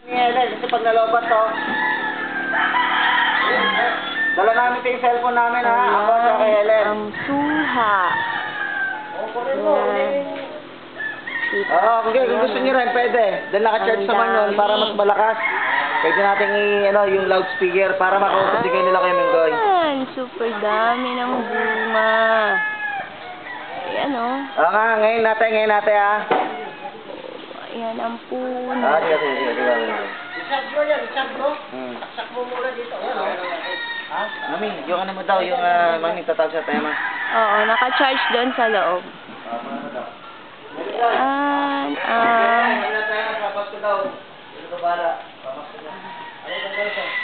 Helen, kasi pag nalobat to, dala namin ito yung cellphone namin ha, ako at kay Helen. Ang suha. Oo, kung gusto nyo rin, pwede. Dahil naka-charge naman yun para mas malakas. Pwede natin yung loudspeaker para makausap din kayo nila kayo Minggoy. Super dami ng bunga. Ayan o. Oo nga, ngayon natin ha. Ayan ang puno. Sige. Isag mo yan, isag mo. Saksak mo muna dito. Ha? Mami, yung ano mo daw, yung mami tatawag sa tema. Oo, naka-charge doon sa loob. Ayan,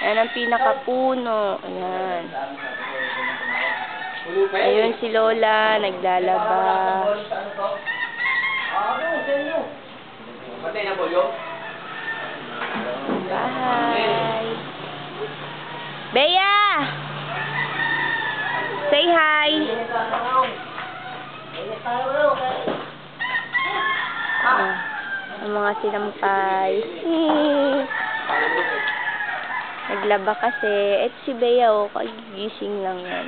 ayan ang pinakapuno. Ayan. Ayun si Lola, naglalaba. Bye! Bea! Say hi! Ang mga sinampay. Naglaba kasi. Et si Bea, kagising lang yan.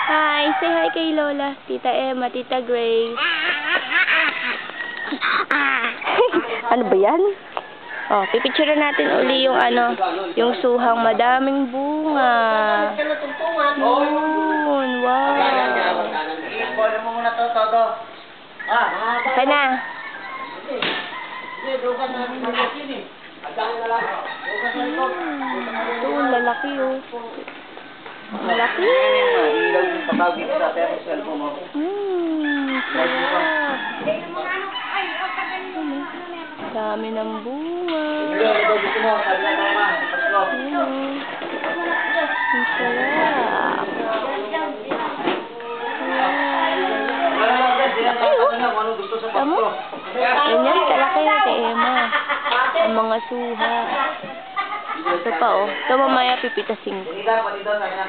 Hi! Say hi kay Lola. Tita Emma, Tita Grace. Ano ba yan? Oh, pipicture natin uli yung yung suhang madaming bunga. Yun, wow. Ipono mo muna to, todo. Kana. Ito, lalaki oh. Malaki. Ilaw yung tatawag dito sa pero cellphone mo. Sarap. Dami ng bunga. Gusto mo, sabi na naman. Ang sarap. Tama? Ganyan, kalaki na kay Emma. Ang mga suha. Ito pa oh. Ito mamaya pipitasin ko.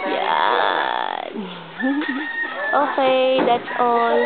Yan. Okay, that's all.